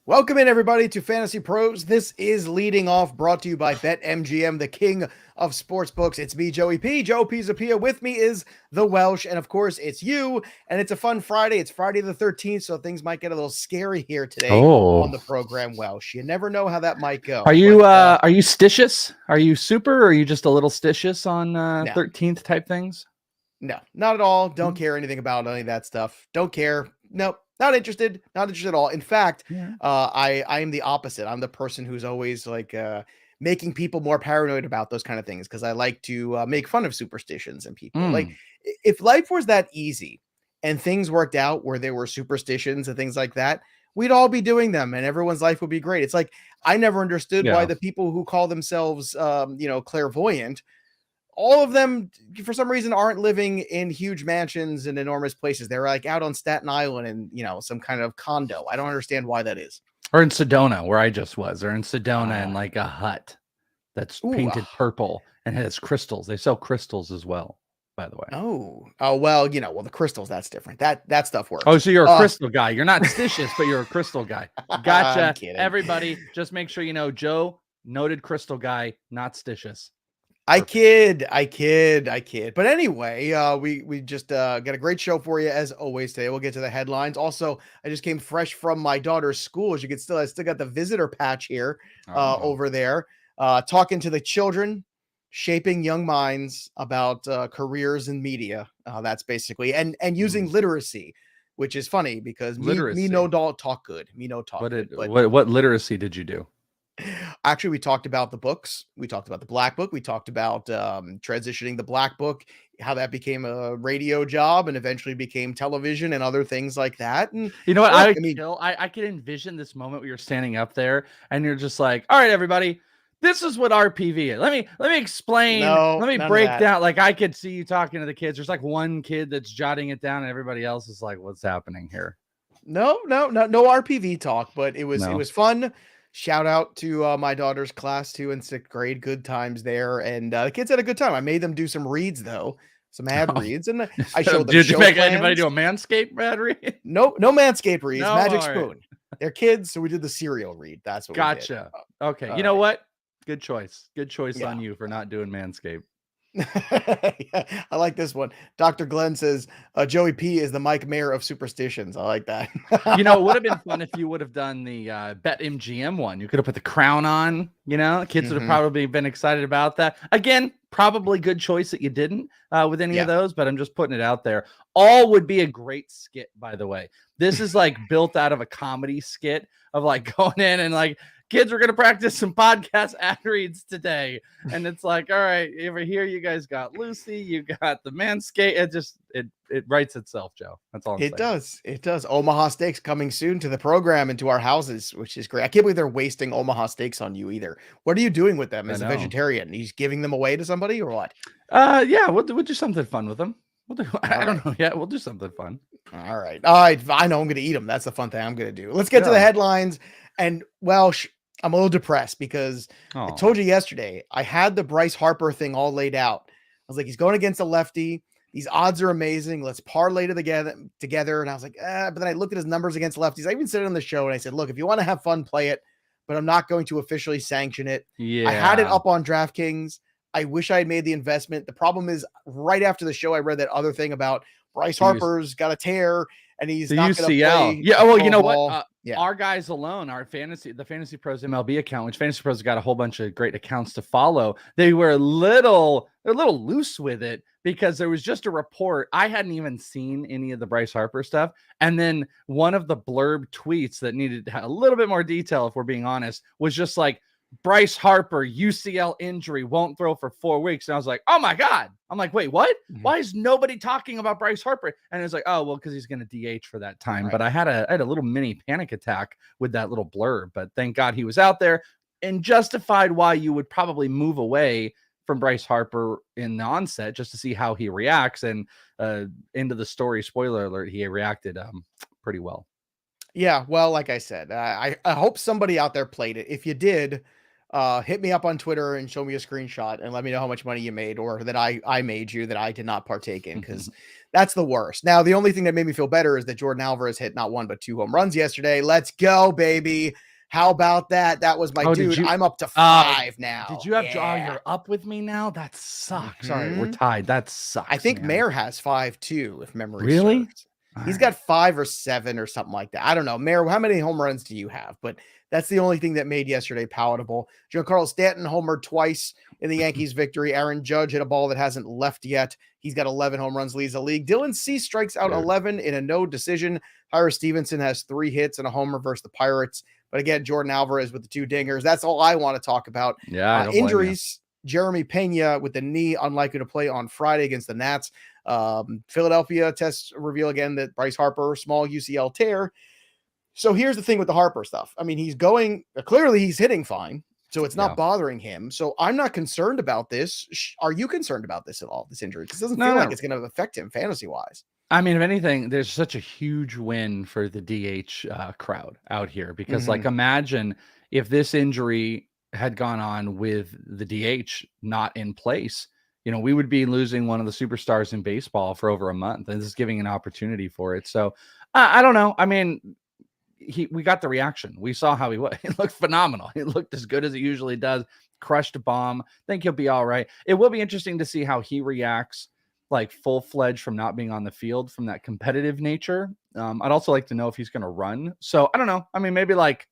Welcome in, everybody, to Fantasy Pros. This is Leading Off, brought to you by BetMGM, the king of sportsbooks. It's me, Joey P. Joe Pizzapia. With me is the Welsh, and of course, it's you. And it's a fun Friday. It's Friday the 13th, so things might get a little scary here today on the program, Welsh. You never know how that might go. Are you stitious? Are you super, or are you just a little stitious on 13th type things? No, not at all. Don't care anything about any of that stuff. Don't care. Nope. Not interested at all. In fact, I am the opposite. I'm the person who's always like making people more paranoid about those kind of things because I like to make fun of superstitions and people. Like, if life was that easy and things worked out where there were superstitions and things like that, we'd all be doing them and everyone's life would be great. It's like I never understood why the people who call themselves clairvoyant, all of them, for some reason, aren't living in huge mansions and enormous places. They're like out on Staten Island in, some kind of condo. I don't understand why that is. Or in Sedona, where I just was, or in Sedona in like a hut that's painted purple and has crystals. They sell crystals as well, by the way. Oh, well, the crystals, that's different. That stuff works. Oh, so you're a crystal guy. You're not stitious, but you're a crystal guy. Gotcha. Everybody, just make sure you know, Joe, noted crystal guy, not stitious. I kid. But anyway, we just got a great show for you as always today. We'll get to the headlines. Also, I just came fresh from my daughter's school. As you can I still got the visitor patch here over there, talking to the children, shaping young minds about careers in media. That's basically and using literacy, which is funny because me no dog talk good. Me no talk good. What literacy did you do? Actually, we talked about the books. We talked about the Black Book. We talked about transitioning the Black Book, how that became a radio job and eventually became television and other things like that. And you know what? I can envision this moment where you're standing up there and you're just like, all right, everybody, this is what RPV is. Let me explain. Let me break down. Like I could see you talking to the kids. There's like one kid that's jotting it down and everybody else is like, what's happening here? No RPV talk, but it was fun. Shout out to my daughter's class 2 and 6th grade. Good times there. And the kids had a good time. I made them do some reads, though. Some ad reads. And I showed them Did you make anybody do a Manscaped ad read? No Manscaped reads. No, Magic Spoon. They're kids, so we did the cereal read. That's what we did. Gotcha. Okay. You know what? Good choice. Good choice on you for not doing Manscaped. Yeah, I like this one. Dr. Glenn says Joey P is the Mike Mayer of superstitions. I like that. It would have been fun if you would have done the BetMGM one. You could have put the crown on. Kids would have probably been excited about that. Again, probably good choice that you didn't with any of those, but I'm just putting it out there. All would be a great skit, by the way. This is like built out of a comedy skit of like going in and like, kids, we're going to practice some podcast ad reads today. And it's like, all right, over here, you guys got Lucy, you got the Manscaped. It writes itself, Joe. That's all I'm saying. It does. Omaha Steaks coming soon to the program and to our houses, which is great. I can't believe they're wasting Omaha Steaks on you either. What are you doing with them as a vegetarian? He's giving them away to somebody or what? Yeah, we'll do something fun with them. I don't know yet. We'll do something fun. All right. I know I'm going to eat them. That's the fun thing I'm going to do. Let's get to the headlines. And I'm a little depressed because I told you yesterday, I had the Bryce Harper thing all laid out. I was like, he's going against a lefty. These odds are amazing. Let's parlay together. And I was like, but then I looked at his numbers against lefties. I even said it on the show and I said, look, if you want to have fun, play it, but I'm not going to officially sanction it. Yeah. I had it up on DraftKings. I wish I had made the investment. The problem is right after the show, I read that other thing about Bryce Harper's got a tear and he's not going to play. Yeah. Well, you know what? Our guys alone, the Fantasy Pros MLB account, which Fantasy Pros got a whole bunch of great accounts to follow. They were a little loose with it because there was just a report. I hadn't even seen any of the Bryce Harper stuff. And then one of the blurb tweets that needed a little bit more detail, if we're being honest, was just like, Bryce Harper, UCL injury, won't throw for 4 weeks. And I was like, oh my God. I'm like, wait, what? Mm-hmm. Why is nobody talking about Bryce Harper? And it's like, oh, well, because he's going to DH for that time. Right. But I had a little mini panic attack with that little blurb. But thank God he was out there and justified why you would probably move away from Bryce Harper in the onset just to see how he reacts. And into the story, spoiler alert, he reacted pretty well. Yeah, well, like I said, I hope somebody out there played it. If you did, hit me up on Twitter and show me a screenshot and let me know how much money you made, or that I made you, that I did not partake in, because that's the worst. Now, the only thing that made me feel better is that Jordan Alvarez hit not 1 but 2 home runs yesterday. Let's go, baby. How about that? That was my dude. I'm up to 5 now. Did you have you're up with me now? That sucks. All right, we're tied. That sucks. I think Mayor has 5 too, if memory serves. He's got 5 or 7 or something like that. I don't know. Mayor, how many home runs do you have? But that's the only thing that made yesterday palatable. Giancarlo Stanton homered twice in the Yankees victory. Aaron Judge hit a ball that hasn't left yet. He's got 11 home runs, leads the league. Dylan Cease strikes out 11 in a no decision. Tyler Stevenson has 3 hits and a homer versus the Pirates. But again, Jordan Alvarez with the 2 dingers. That's all I want to talk about. Yeah, injuries. Jeremy Pena with the knee, unlikely to play on Friday against the Nats. Philadelphia tests reveal again that Bryce Harper, small UCL tear. So here's the thing with the Harper stuff. I mean, clearly he's hitting fine, so it's not bothering him. So I'm not concerned about this. Are you concerned about this at all, this injury? This doesn't feel like it's going to affect him fantasy-wise. I mean, if anything, there's such a huge win for the DH crowd out here, because like, imagine if this injury had gone on with the DH not in place, we would be losing one of the superstars in baseball for over a month, and this is giving an opportunity for it. So I don't know. I mean, we got the reaction. We saw how he was. He looked phenomenal. He looked as good as he usually does. Crushed a bomb. Think he'll be all right. It will be interesting to see how he reacts, like full-fledged from not being on the field, from that competitive nature. I'd also like to know if he's going to run. So I don't know. I mean, maybe like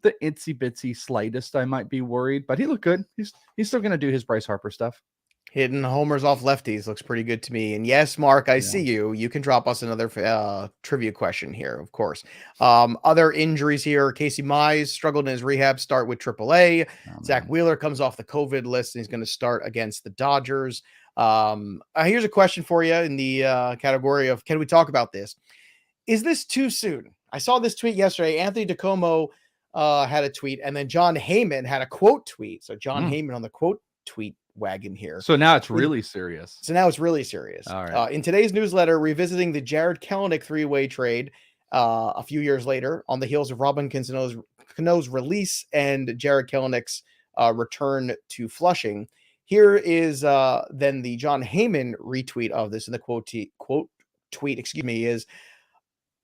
the itsy bitsy slightest, I might be worried, but he looked good. He's still going to do his Bryce Harper stuff. Hitting homers off lefties looks pretty good to me. And yes, Mark, I see you. You can drop us another trivia question here, of course. Other injuries here. Casey Mize struggled in his rehab start with AAA. Zach Wheeler comes off the COVID list, and he's going to start against the Dodgers. Here's a question for you in the category of, can we talk about this? Is this too soon? I saw this tweet yesterday. Anthony DiComo had a tweet, and then John Heyman had a quote tweet. So John Heyman on the quote tweet wagon here. So now it's really serious. All right. In today's newsletter, revisiting the Jared Kelenic 3-way trade a few years later on the heels of Robin Cano's release and Jared Kelenic's return to Flushing. Here is then the John Heyman retweet of this, and the quote tweet, is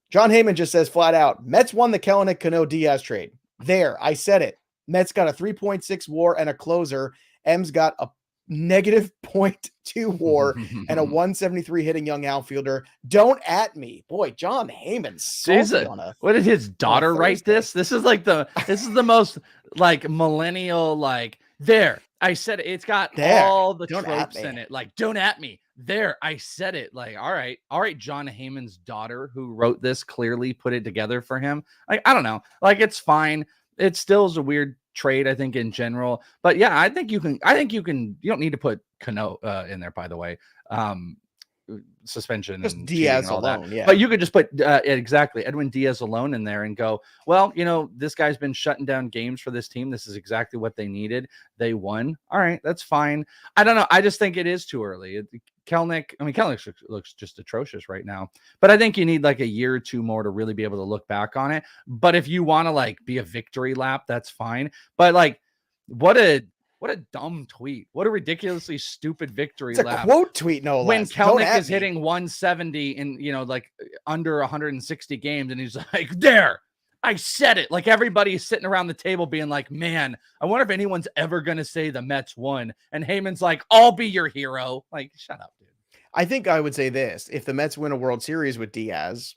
John Heyman just says flat out, Mets won the Kelenic Cano Diaz trade. There, I said it. Mets got a 3.6 WAR and a closer. M's got a negative 0.2 WAR and a 173 hitting young outfielder. Don't at me, boy. John Heyman. What did his daughter write this? This is the most like millennial, like, there, I said it. It's got all the tropes in it. Like, don't at me. There, I said it. Like, all right, John Heyman's daughter, who wrote this, clearly put it together for him. Like, I don't know. Like, it's fine. It still is a weird trade, I think, in general. But yeah, I think you can. You don't need to put Cano in there, by the way. Suspension, just and Diaz and all alone, that. But you could just put exactly Edwin Diaz alone in there and go, well, this guy's been shutting down games for this team. This is exactly what they needed. They won. All right, that's fine. I don't know. I just think it is too early. Kelenic looks just atrocious right now. But I think you need like a year or two more to really be able to look back on it. But if you want to like be a victory lap, that's fine. But like, what a dumb tweet. What a ridiculously stupid victory lap. It's a quote tweet, no less. When Kelenic is hitting 170 in, like under 160 games, and he's like, there, I said it. Like, everybody's sitting around the table being like, man, I wonder if anyone's ever going to say the Mets won. And Heyman's like, I'll be your hero. Like, shut up, dude. I think I would say this. If the Mets win a World Series with Diaz,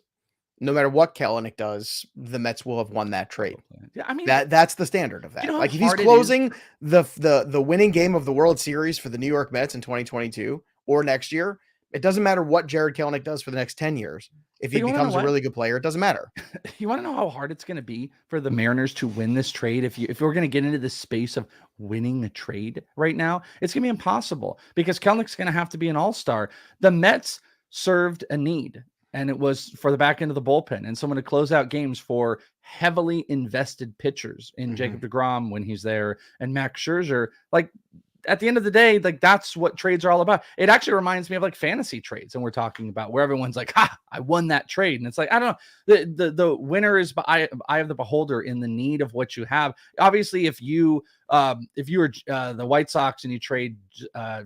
no matter what Kelenic does, the Mets will have won that trade. Yeah, I mean, that's the standard of that. Like, if he's closing the winning game of the World Series for the New York Mets in 2022 or next year, it doesn't matter what Jared Kelenic does for the next 10 years. If he becomes a really good player, it doesn't matter. You want to know how hard it's going to be for the Mariners to win this trade? If we're going to get into this space of winning a trade right now, it's going to be impossible, because Kelenic's going to have to be an all-star. The Mets served a need, and it was for the back end of the bullpen and someone to close out games for heavily invested pitchers in Jacob deGrom when he's there, and Max Scherzer. Like, at the end of the day, like that's what trades are all about. It actually reminds me of like fantasy trades, and we're talking about where everyone's like, I won that trade. And it's like, I don't know. The winner is eye of the beholder in the need of what you have. Obviously, if you were the White Sox and you trade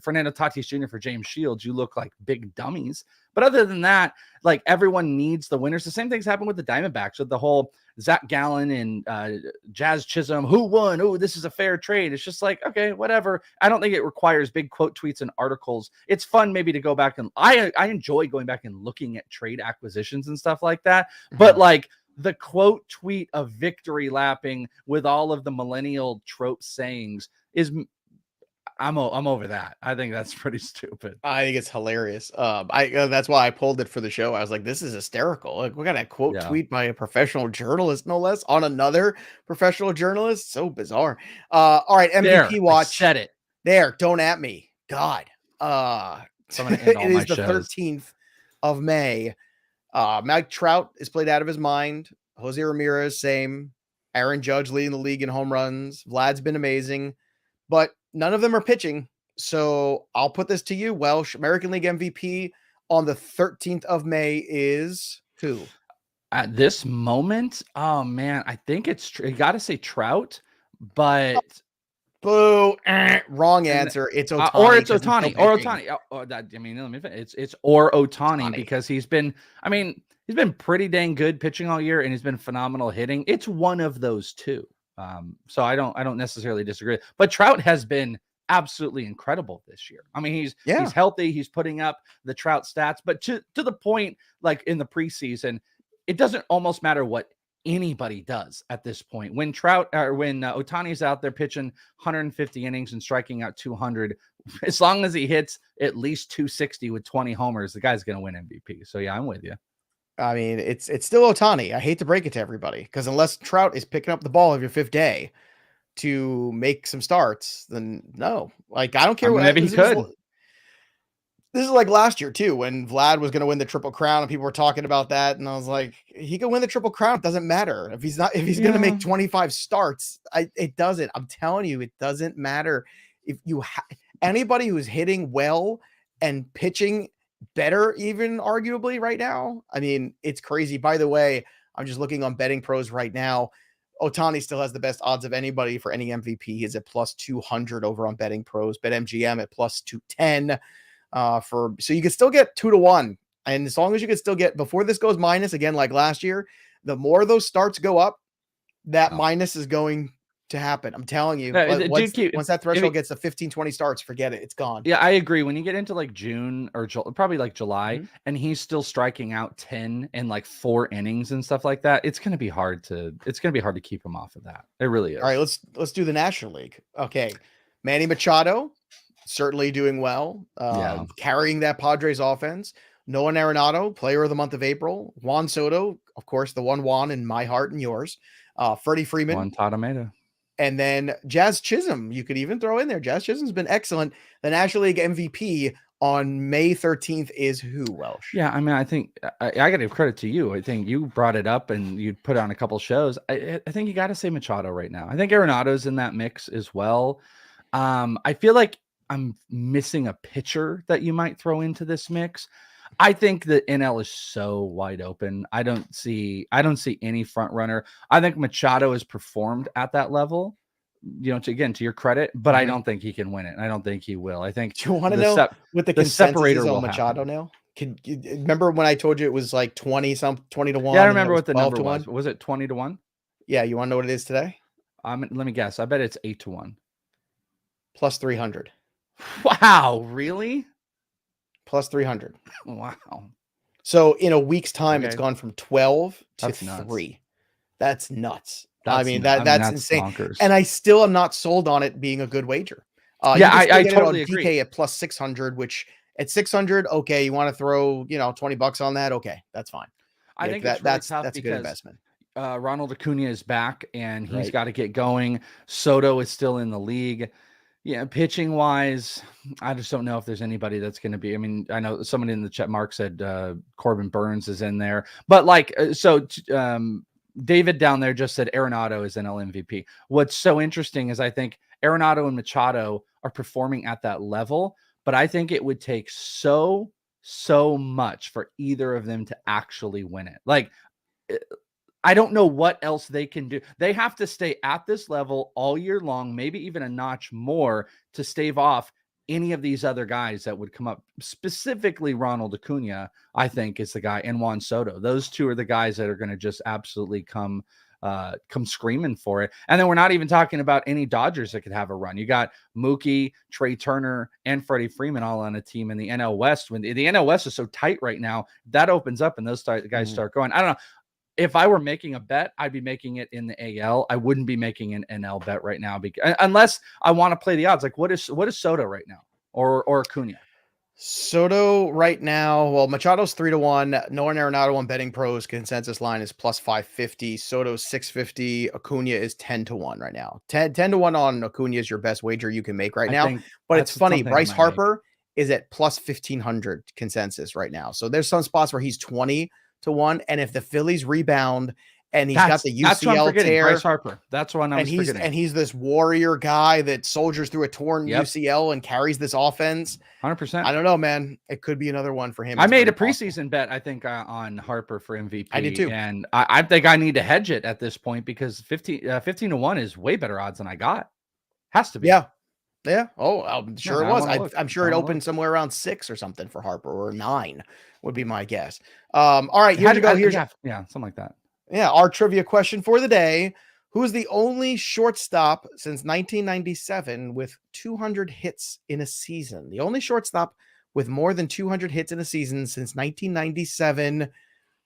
Fernando Tatis Jr. for James Shields, you look like big dummies. But other than that, like everyone needs the winners. The same things happen with the Diamondbacks with the whole Zach Gallen and Jazz Chisholm. Who won? Oh, this is a fair trade. It's just like, okay, whatever. I don't think it requires big quote tweets and articles. It's fun maybe to go back and I enjoy going back and looking at trade acquisitions and stuff like that. But like the quote tweet of victory lapping with all of the millennial trope sayings is I'm over that. I think that's pretty stupid. I think it's hilarious. That's why I pulled it for the show. I was like, this is hysterical. Like, we got a quote tweet by a professional journalist, no less, on another professional journalist. So bizarre. All right, MVP watch. I said it. There, don't at me. God. So I'm gonna end all it my is the shows. 13th of May. Mike Trout is played out of his mind. Jose Ramirez, same. Aaron Judge leading the league in home runs. Vlad's been amazing, but none of them are pitching. So I'll put this to you, Welsh. American League MVP on the 13th of May is who? At this moment, oh man, I think you got to say Trout, but boo, wrong answer. It's Ohtani. Or it's Ohtani. Or Ohtani. It's Ohtani because he's been pretty dang good pitching all year, and he's been phenomenal hitting. It's one of those two. So I don't necessarily disagree. But Trout has been absolutely incredible this year. I mean, he's healthy, he's putting up the Trout stats, but to the point, like in the preseason, it doesn't almost matter what anybody does at this point. When Ohtani's out there pitching 150 innings and striking out 200, as long as he hits at least 260 with 20 homers, the guy's going to win MVP. So yeah, I'm with you. I mean, it's still Ohtani. I hate to break it to everybody, because unless Trout is picking up the ball every fifth day to make some starts, then no. Like, I don't care. Maybe he could. This is like last year too, when Vlad was going to win the Triple Crown and people were talking about that. And I was like, he can win the Triple Crown. It doesn't matter if he's going to make 25 starts. It doesn't. I'm telling you, it doesn't matter. If you anybody who's hitting well and pitching better, even arguably right now, I mean, it's crazy. By the way, I'm just looking on Betting Pros right now. Ohtani still has the best odds of anybody for any MVP. He's at plus 200 over on Betting Pros. BetMGM at plus 210. So you can still get 2-1. And as long as you can still get, before this goes minus again, like last year, the more those starts go up, that minus is going to happen. I'm telling you, once that threshold gets to 15, 20 starts, forget it. It's gone. Yeah, I agree. When you get into like June or probably like July, and he's still striking out 10 in like 4 innings and stuff like that, it's going to be hard to keep him off of that. It really is. All right, let's do the National League. Okay. Manny Machado, certainly doing well, carrying that Padres offense. Nolan Arenado, player of the month of April. Juan Soto, of course, the one Juan in my heart and yours. Freddie Freeman. Juan Tomato. And then Jazz Chisholm, you could even throw in there. Jazz Chisholm's been excellent. The National League MVP on May 13th is who, Welsh? Yeah, I mean, I think I got to give credit to you. I think you brought it up and you put on a couple shows. I think you got to say Machado right now. I think Arenado's in that mix as well. I feel like I'm missing a pitcher that you might throw into this mix. I think the NL is so wide open. I don't see any front runner. I think Machado has performed at that level, to your credit, but I don't think he can win it. I don't think he will. I think. Do you want to know what the separator on Machado now? Can you remember when I told you it was like 20 to 1? Yeah, I remember what the number was. Was it 20 to 1? Yeah, you want to know what it is today? Let me guess. I bet it's 8 to 1. Plus 300. Wow, really? Plus 300. Wow. So in a week's time, It's gone from 12 to That's 3. Nuts. That's nuts. That's insane. Bonkers. And I still am not sold on it being a good wager. I totally agree. DK at plus 600, which at 600, okay, you want to throw, $20 on that? Okay, that's fine. I think that's a good investment. Ronald Acuna is back and he's got to get going. Soto is still in the league. Yeah, pitching wise, I just don't know if there's anybody that's going to be. I mean, I know somebody in the chat, Mark said Corbin Burns is in there, but David down there just said Arenado is NL MVP. What's so interesting is I think Arenado and Machado are performing at that level, but I think it would take so much for either of them to actually win it. Like, I don't know what else they can do. They have to stay at this level all year long, maybe even a notch more to stave off any of these other guys that would come up. Specifically, Ronald Acuna, I think, is the guy, and Juan Soto. Those two are the guys that are going to just absolutely come screaming for it. And then we're not even talking about any Dodgers that could have a run. You got Mookie, Trey Turner, and Freddie Freeman all on a team in the NL West. When the NL West is so tight right now, that opens up and those guys start going. I don't know. If I were making a bet, I'd be making it in the AL. I wouldn't be making an NL bet right now, because unless I want to play the odds. Like, what is Soto right now, or Acuna? Soto right now, well, Machado's 3-1. Nolan Arenado on Betting Pros consensus line is plus 550. Soto's 650. Acuna is 10-1 right now. 10-1 on Acuna is your best wager you can make right now. But it's funny, Bryce Harper is at plus 1500 consensus right now. So there's some spots where he's 20-1, and if the Phillies rebound and he's got the UCL tear, Bryce Harper. That's what I'm forgetting. And he's this warrior guy that soldiers through a torn UCL and carries this offense. 100%. I don't know, man. It could be another one for him. I made a preseason bet, I think, on Harper for MVP. I did too. And I think I need to hedge it at this point, because 15-1 is way better odds than I got. Has to be. Yeah. Yeah. Oh, I'm sure it was. I'm sure it opened somewhere around 6 or something for Harper, or 9 would be my guess. All right, here you go. Here's something like that. Yeah, our trivia question for the day. Who is the only shortstop since 1997 with 200 hits in a season? The only shortstop with more than 200 hits in a season since 1997.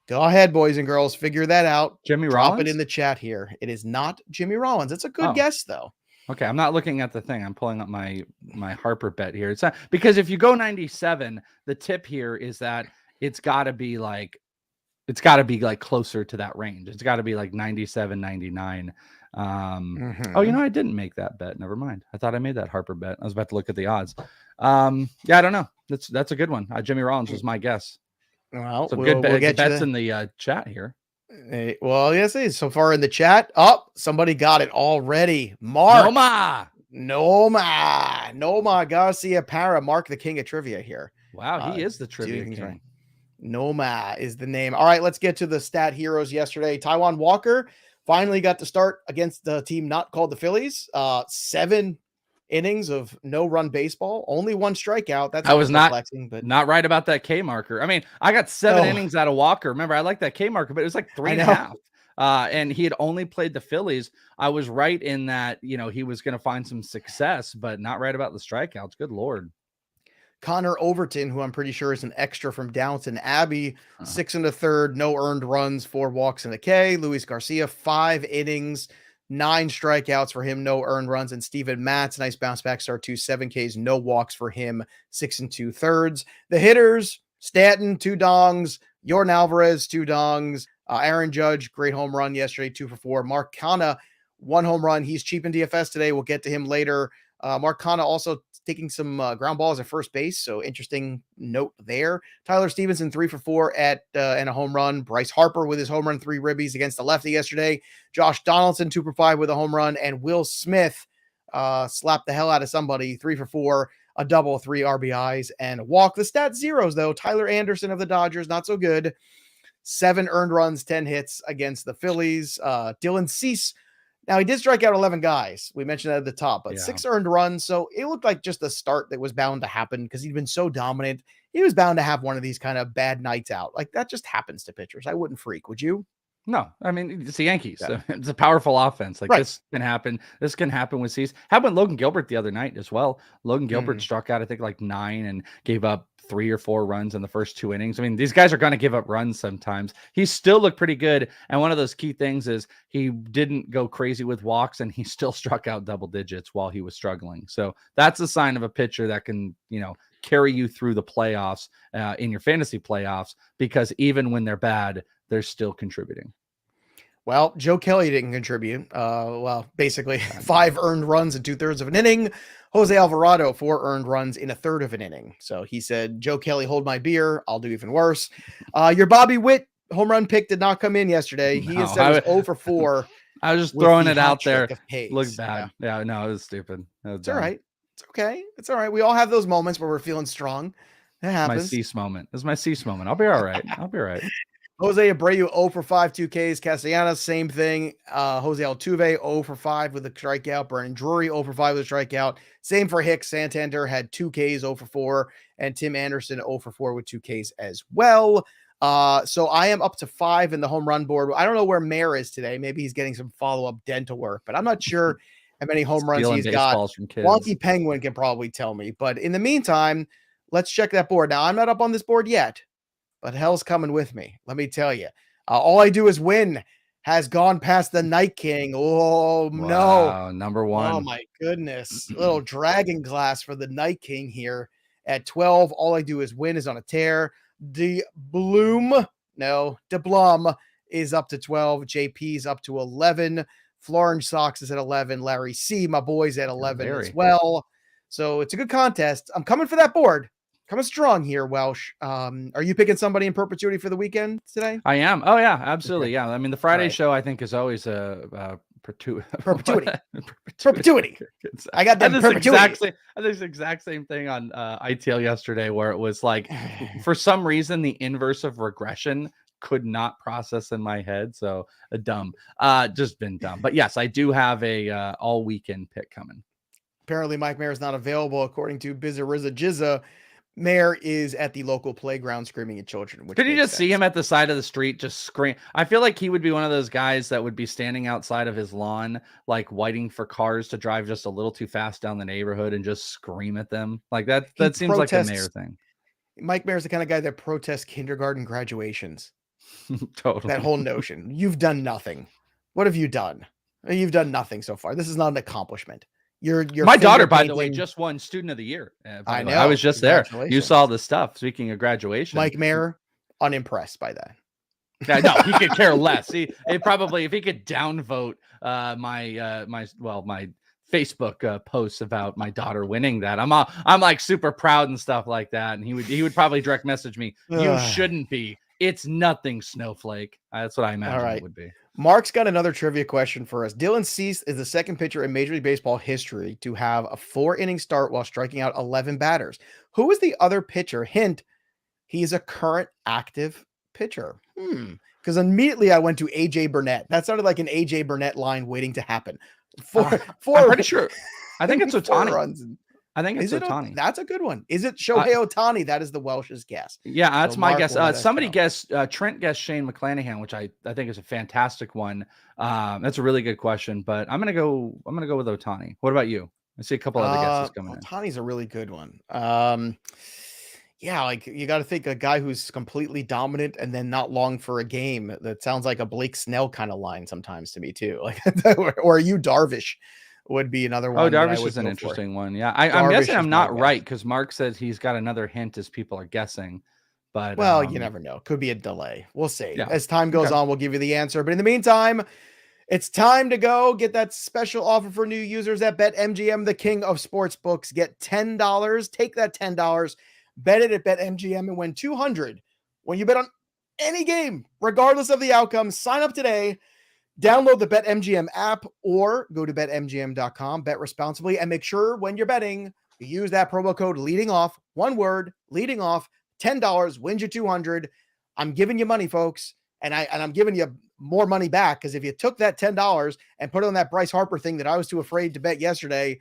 Go ahead, boys and girls. Figure that out. Jimmy Drop Rollins? it in the chat here. It is not Jimmy Rollins. It's a good guess, though. Okay, I'm not looking at the thing. I'm pulling up my Harper bet here. It's not, because if you go 97, the tip here is that it's got to be like closer to that range. It's got to be like 97, 99. Oh, I didn't make that bet. Never mind. I thought I made that Harper bet. I was about to look at the odds. I don't know. That's a good one. Jimmy Rollins was my guess. Well, some good bets in the chat here. Well, yes, so far in the chat. Oh, somebody got it already. Mark. Noma Garcia Para. Mark, the king of trivia here. Wow, he is the trivia king. Right. Noma is the name. All right, let's get to the stat heroes yesterday. Taijuan Walker finally got to start against the team not called the Phillies. 7 innings of no-run baseball, only 1 strikeout. That's I was not right about that K marker. I mean, I got 7 innings out of Walker. Remember, I like that K marker, but it was like 3.5. And he had only played the Phillies. I was right in that, he was going to find some success, but not right about the strikeouts. Good Lord. Connor Overton, who I'm pretty sure is an extra from Downton Abbey, 6 1/3, no earned runs, 4 walks and a K. Luis Garcia, 5 innings, 9 strikeouts for him, no earned runs. And Steven Matz, nice bounce back start, 7 Ks, no walks for him, 6 2/3. The hitters, Stanton, 2 dongs, Yordan Alvarez, 2 dongs, Aaron Judge, great home run yesterday, 2 for 4. Mark Canha, 1 home run. He's cheap in DFS today. We'll get to him later. Mark Canha also taking some ground balls at first base, so interesting note there. Tyler Stevenson, 3 for 4 and a home run. Bryce Harper with his home run, 3 ribbies against the lefty yesterday. Josh Donaldson, 2 for 5 with a home run, and Will Smith slapped the hell out of somebody, 3 for 4, a double, 3 RBIs, and a walk. The stat zeros, though. Tyler Anderson of the Dodgers, not so good. 7 earned runs, 10 hits against the Phillies. Dylan Cease, now he did strike out 11 guys. We mentioned that at the top, but 6 earned runs. So it looked like just a start that was bound to happen because he'd been so dominant. He was bound to have one of these kind of bad nights out. Like, that just happens to pitchers. I wouldn't freak. Would you? No, I mean, it's the Yankees. Yeah. It's a powerful offense. Like, this can happen. This can happen with Cease. Happened with Logan Gilbert the other night as well. Logan Gilbert struck out, I think, like 9 and gave up 3 or 4 runs in the first 2 innings. I mean, these guys are going to give up runs sometimes. He still looked pretty good. And one of those key things is he didn't go crazy with walks, and he still struck out double digits while he was struggling. So that's a sign of a pitcher that can, carry you through the playoffs in your fantasy playoffs, because even when they're bad, they're still contributing. Well, Joe Kelly didn't contribute. Basically 5 earned runs in 2/3 of an inning. Jose Alvarado, 4 earned runs in 1/3 of an inning. So he said, Joe Kelly, hold my beer. I'll do even worse. Your Bobby Witt home run pick did not come in yesterday. He instead was 0 for 4 I was just with throwing the it hat out there. trick of K's. Looked bad. Yeah, no, it was stupid. It was It's all dumb. right. It's okay. It's all right. We all have those moments where we're feeling strong. It happens. My cease moment. This is my cease moment. I'll be all right. I'll be all right. Jose Abreu 0 for 5, 2Ks. Castellanos, same thing. Jose Altuve 0 for 5 with a strikeout. Brandon Drury 0 for 5 with a strikeout. Same for Hicks. Santander had 2Ks, 0 for 4. And Tim Anderson 0 for 4 with 2Ks as well. So I am up to 5 in the home run board. I don't know where Mayer is today. Maybe he's getting some follow-up dental work, but I'm not sure how many home runs he's got. From kids. Wonky Penguin can probably tell me. But in the meantime, let's check that board. Now, I'm not up on this board yet, but hell's coming with me. Let me tell you. All I do is win has gone past the Night King. Oh, wow, no. Number 1. Oh, my goodness. Little dragon glass for the Night King here at 12. All I do is win is on a tear. DeBlum is up to 12. JP's up to 11. Florence Sox is at 11. Larry C, my boy's at 11 as well. So it's a good contest. I'm coming for that board. Coming strong here, Welsh. Are you picking somebody in perpetuity for the weekend today? I am. Oh, yeah, absolutely. Okay. Yeah. I mean, the Friday show, I think, is always a perpetuity. Perpetuity. I got that perpetuity. I did this exact same thing on ITL yesterday, where it was like, for some reason, the inverse of regression could not process in my head. So dumb. Just been dumb. But yes, I do have a all weekend pick coming. Apparently, Mike Mayer is not available, according to Bizarrizza Jizza. Mayer is at the local playground screaming at children. Could you just see him at the side of the street just scream? I feel like he would be one of those guys that would be standing outside of his lawn, like waiting for cars to drive just a little too fast down the neighborhood and just scream at them. Like that seems like a Mayer thing. Mike Mayer's the kind of guy that protests kindergarten graduations. Totally. That whole notion. You've done nothing. What have you done? You've done nothing so far. This is not an accomplishment. My daughter, by the way, just won Student of the Year. I know. I was just there. You saw the stuff. Speaking of graduation, Mike Mayer, unimpressed by that. Yeah, no, he could care less. If he could downvote my Facebook posts about my daughter winning that, I'm like super proud and stuff like that. And he would probably direct message me. You shouldn't be. It's nothing, snowflake. That's what I imagine it would be. Mark's got another trivia question for us. Dylan Cease is the second pitcher in Major League Baseball history to have a 4-inning start while striking out 11 batters. Who is the other pitcher? Hint, he's a current active pitcher. Because immediately I went to AJ Burnett. That sounded like an AJ Burnett line waiting to happen. I'm pretty sure. I think it's Ohtani. I think it's Ohtani. That's a good one. Is it Shohei Ohtani? That is the Welsh's guess. Yeah, that's my guess. Somebody guessed, Trent guessed Shane McClanahan, which I think is a fantastic one. That's a really good question, but I'm gonna go with Ohtani. What about you? I see a couple other guesses coming in. Ohtani's a really good one. Yeah, like you got to think a guy who's completely dominant and then not long for a game. That sounds like a Blake Snell kind of line sometimes to me too. Like, or you Darvish would be another one. Oh, Darvish is an interesting one. Yeah, I'm guessing I'm not right because Mark said he's got another hint as people are guessing. But you never know. Could be a delay. We'll see. Yeah. As time goes on, we'll give you the answer. But in the meantime, it's time to go get that special offer for new users at BetMGM, the king of sports books. Get $10. Take that $10, bet it at BetMGM, and win $200 when you bet on any game, regardless of the outcome. Sign up today. Download the BetMGM app or go to betmgm.com. Bet responsibly and make sure when you're betting, you use that promo code leading off. One word, leading off. $10 wins you $200. I'm giving you money, folks, and I'm giving you more money back because if you took that $10 and put it on that Bryce Harper thing that I was too afraid to bet yesterday,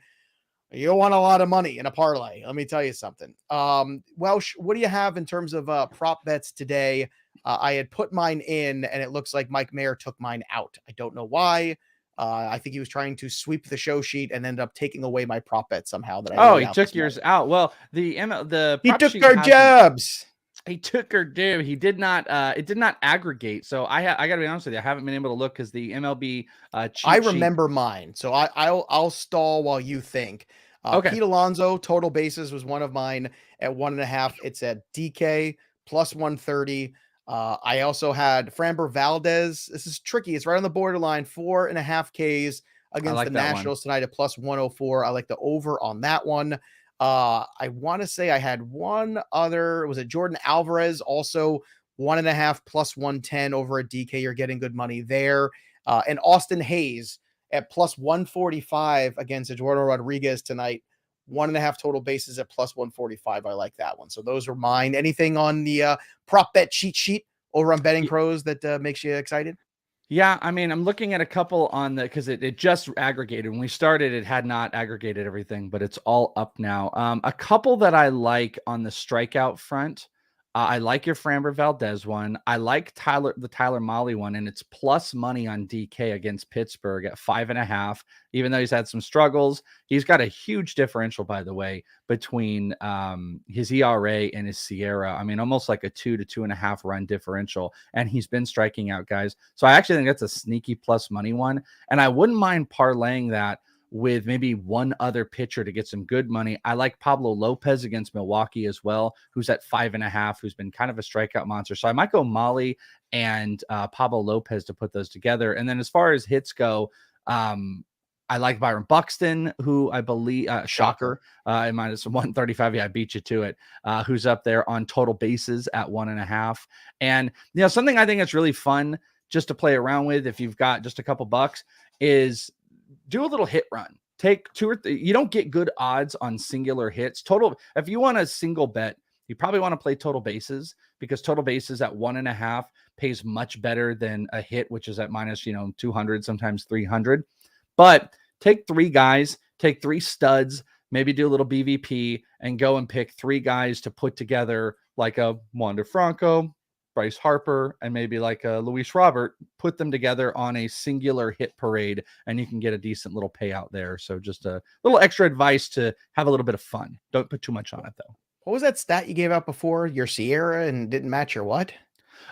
you want a lot of money in a parlay. Let me tell you something. Welsh, what do you have in terms of prop bets today? I had put mine in, and it looks like Mike Mayer took mine out. I don't know why. I think he was trying to sweep the show sheet and ended up taking away my prop bet somehow. He took yours out. Well, he took our jobs. He took her due. He did not. It did not aggregate. So I got to be honest with you. I haven't been able to look because the MLB. I remember mine. So I'll stall while you think. Okay. Pete Alonso total bases was one of mine at 1.5. It's at DK plus 130. I also had Framber Valdez. This is tricky. It's right on the borderline. 4.5 Ks against the Nationals tonight at plus 104. I like the over on that one. I want to say I had one other. Was it Jordan Alvarez? Also 1.5 plus 110 over at DK. You're getting good money there. and Austin Hayes at plus 145 against Eduardo Rodriguez tonight. 1.5 total bases at plus 145. I like that one. So those are mine. Anything on the prop bet cheat sheet over on Betting Pros that makes you excited? Yeah, I mean, I'm looking at a couple on because it just aggregated. When we started, it had not aggregated everything, but it's all up now. A couple that I like on the strikeout front. I like your Framber Valdez one. I like the Tyler Mahle one, and it's plus money on DK against Pittsburgh at 5.5. Even though he's had some struggles, he's got a huge differential, by the way, between his ERA and his Sierra. I mean, almost like a 2 to 2.5 run differential, and he's been striking out guys. So I actually think that's a sneaky plus money one, and I wouldn't mind parlaying that with maybe one other pitcher to get some good money. I like Pablo Lopez against Milwaukee as well, who's at 5.5, who's been kind of a strikeout monster. So I might go Mahle and Pablo Lopez to put those together. And then as far as hits go, I like Byron Buxton, who I believe, shocker, at minus 135. Yeah, I beat you to it. Who's up there on total bases at 1.5. And, something I think that's really fun just to play around with if you've got just a couple bucks is do a little hit run. Take 2 or 3. You don't get good odds on singular hits. Total, if you want a single bet, you probably want to play total bases because total bases at 1.5 pays much better than a hit, which is at minus, 200, sometimes 300. But take 3 guys, take 3 studs, maybe do a little BVP and go and pick 3 guys to put together like a Wander Franco, Bryce Harper, and maybe like a Luis Robert, put them together on a singular hit parade, and you can get a decent little payout there. So just a little extra advice to have a little bit of fun. Don't put too much on it, though. What was that stat you gave out before? Your Sierra and didn't match your what?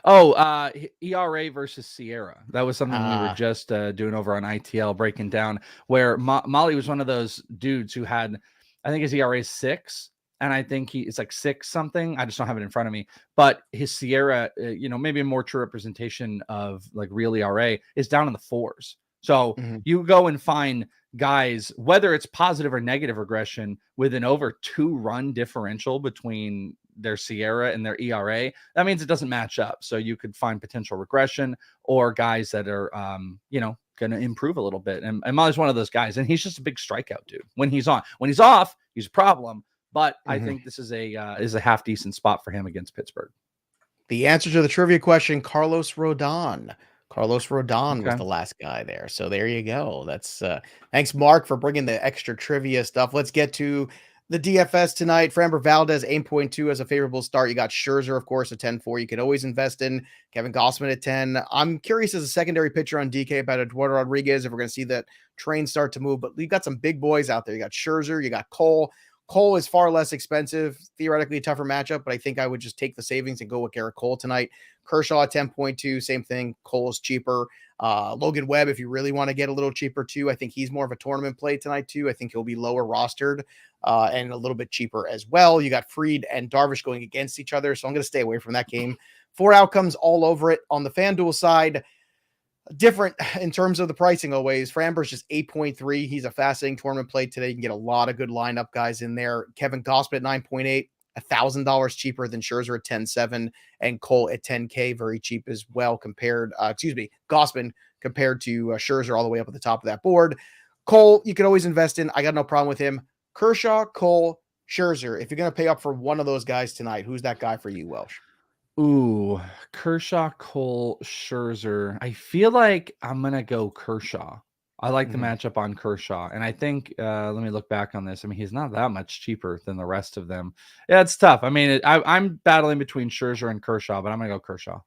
Oh, ERA versus Sierra. That was something we were just doing over on ITL, breaking down where Mahle was one of those dudes who had, I think his ERA is 6. And I think it's like 6 something. I just don't have it in front of me. But his Sierra, maybe a more true representation of like real ERA is down in the 4s. So you go and find guys, whether it's positive or negative regression, with an over 2-run differential between their Sierra and their ERA. That means it doesn't match up. So you could find potential regression or guys that are, going to improve a little bit. And Mahle's one of those guys. And he's just a big strikeout dude when he's on. When he's off, he's a problem. But I think this is a half decent spot for him against Pittsburgh. The answer to the trivia question, Carlos Rodon. Carlos Rodon was the last guy there. So there you go. That's thanks, Mark, for bringing the extra trivia stuff. Let's get to the DFS tonight. Framber Valdez, 8.2 as a favorable start. You got Scherzer, of course, at 10.4. You could always invest in Kevin Gausman at 10. I'm curious as a secondary pitcher on DK about Eduardo Rodriguez if we're going to see that train start to move. But you've got some big boys out there. You got Scherzer, you got Cole. Cole is far less expensive, theoretically a tougher matchup, but I think I would just take the savings and go with Garrett Cole tonight. Kershaw at 10.2, same thing. Cole is cheaper. Logan Webb, if you really want to get a little cheaper too, I think he's more of a tournament play tonight too. I think he'll be lower rostered and a little bit cheaper as well. You got Fried and Darvish going against each other, so I'm going to stay away from that game. 4 outcomes all over it. On the FanDuel side, different in terms of the pricing always. Framber's just 8.3. He's a fascinating tournament play today. You can get a lot of good lineup guys in there. Kevin Gausman at 9.8, $1,000 cheaper than Scherzer at 10.7, and Cole at 10K, very cheap as well compared, Gausman compared to Scherzer all the way up at the top of that board. Cole, you can always invest in. I got no problem with him. Kershaw, Cole, Scherzer. If you're going to pay up for one of those guys tonight, who's that guy for you, Welsh? Ooh, Kershaw, Cole, Scherzer. I feel like I'm going to go Kershaw. I like the matchup on Kershaw. And I think, let me look back on this. I mean, he's not that much cheaper than the rest of them. Yeah, it's tough. I mean, I'm battling between Scherzer and Kershaw, but I'm going to go Kershaw.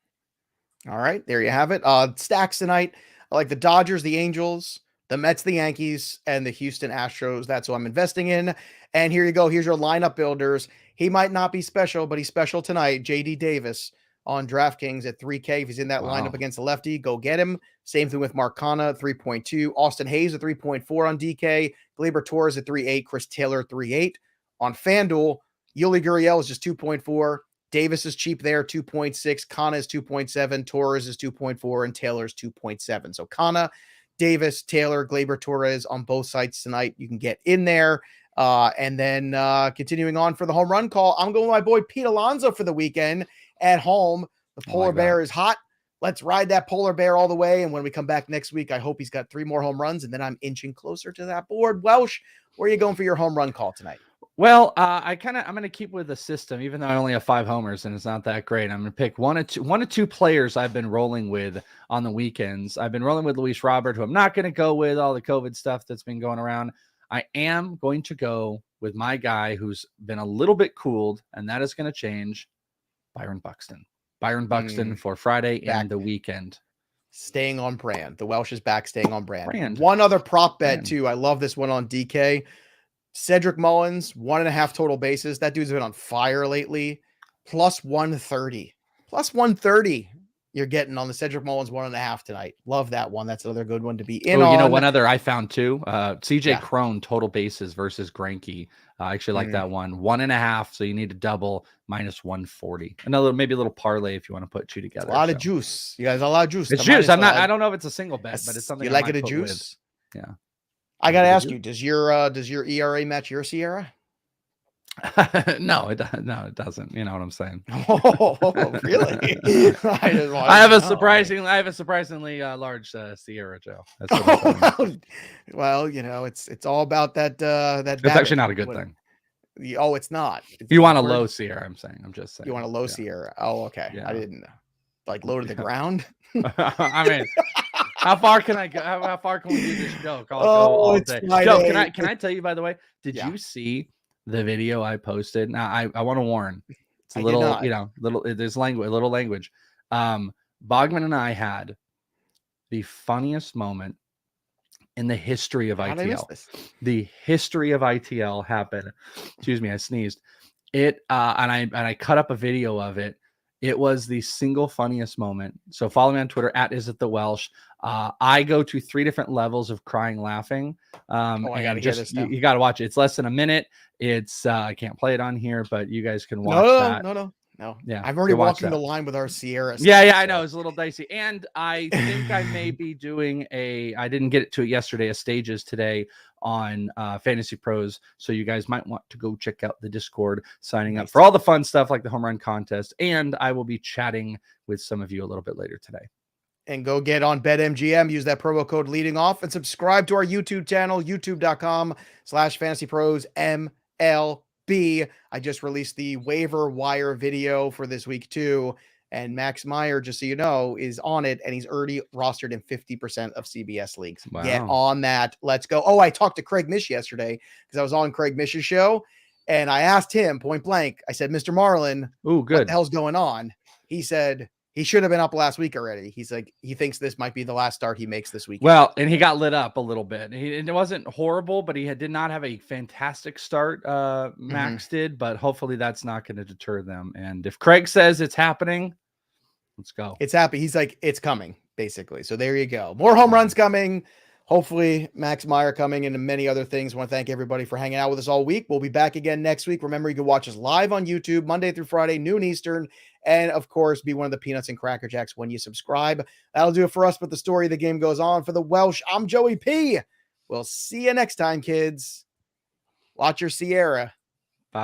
All right, there you have it. Stacks tonight. I like the Dodgers, the Angels, the Mets, the Yankees, and the Houston Astros. That's what I'm investing in. And here you go. Here's your lineup builders. He might not be special, but he's special tonight. JD Davis on DraftKings at 3K. If he's in that lineup against the lefty, go get him. Same thing with Mark Canha at 3.2. Austin Hayes at 3.4 on DK. Gleyber Torres at 3.8. Chris Taylor at 3.8. On FanDuel, Yuli Gurriel is just 2.4. Davis is cheap there, 2.6. Canha is 2.7. Torres is 2.4. And Taylor's 2.7. So Canha, Davis, Taylor, Gleyber Torres on both sites tonight. You can get in there. And then continuing on for the home run call, I'm going with my boy Pete Alonso for the weekend at home. The polar bear is hot. let's ride that polar bear all the way. And when we come back next week, I hope he's got 3 more home runs, and then I'm inching closer to that board. Welsh, where are you going for your home run call tonight? Well, I'm going to keep with the system, even though I only have 5 homers and it's not that great. I'm going to pick one or two players I've been rolling with on the weekends. I've been rolling with Luis Robert, who I'm not going to go with all the COVID stuff that's been going around. I am going to go with my guy who's been a little bit cooled, and that is going to change. Byron Buxton for Friday and the weekend. Staying on brand. The Welsh is back, staying on brand. One other prop bet too. I love this one on DK. Cedric Mullins, 1.5 total bases. That dude's been on fire lately. Plus 130. Plus 130. You're getting on the Cedric Mullins 1.5 tonight. Love that one. That's another good one to be in on. You know, one other I found too. CJ Cron total bases versus Greinke. I actually like that one. 1.5. So you need to double minus 140. Maybe a little parlay if you want to put 2 together. A lot of juice. You guys, a lot of juice. It's juice. I don't know if it's a single bet, but it's something you like it a juice. With. Yeah. I gotta ask you, does your ERA match your Sierra? No, it doesn't. You know what I'm saying? Oh, really? I have a surprisingly large Sierra, Joe. That's what well, you know, it's all about that. It's actually not a good thing. Oh, it's not. You want a low Sierra? I'm just saying. You want a low Sierra? Oh, okay. Yeah. I didn't know. Like low to the ground. I mean. How far can I go? How far can we do this show? Go all day. Joe, can I tell you, by the way, did you see the video I posted? Now I want to warn. It's a little, there's little language. Bogman and I had the funniest moment in the history of ITL. The history of ITL happened. Excuse me, I sneezed. And I cut up a video of it. It was the single funniest moment. So follow me on Twitter at @IsItTheWelsh. I go to 3 different levels of crying, laughing. I gotta hear this now. You got to watch it. It's less than a minute. It's I can't play it on here, but you guys can watch that. No. Yeah, I'm already walking the line with our Sierra. Yeah, I know. It's a little dicey. And I think I may be doing I didn't get to it yesterday, a stages today on Fantasy Pros. So you guys might want to go check out the Discord, signing up for all the fun stuff like the home run contest. And I will be chatting with some of you a little bit later today. And go get on BetMGM, use that promo code leading off, and subscribe to our YouTube channel, youtube.com/FantasyPros MLB. I just released the waiver wire video for this week too. And Max Meyer, just so you know, is on it, and he's already rostered in 50% of CBS leagues. Wow. Get on that. Let's go. Oh, I talked to Craig Mish yesterday because I was on Craig Mish's show, and I asked him point blank. I said, Mr. Marlin, what the hell's going on? He said he should have been up last week already. He's like, he thinks this might be the last start he makes this week. Well, and he got lit up a little bit. It wasn't horrible, but he did not have a fantastic start. Max did, but hopefully that's not going to deter them. And if Craig says it's happening, let's go. It's happy. He's like, it's coming, basically. So there you go. More home runs coming. Hopefully, Max Meyer coming, and many other things. I want to thank everybody for hanging out with us all week. We'll be back again next week. Remember, you can watch us live on YouTube, Monday through Friday, noon Eastern. And, of course, be one of the Peanuts and Cracker Jacks when you subscribe. That'll do it for us, but the story of the game goes on. For the Welsh, I'm Joey P. We'll see you next time, kids. Watch your Sierra.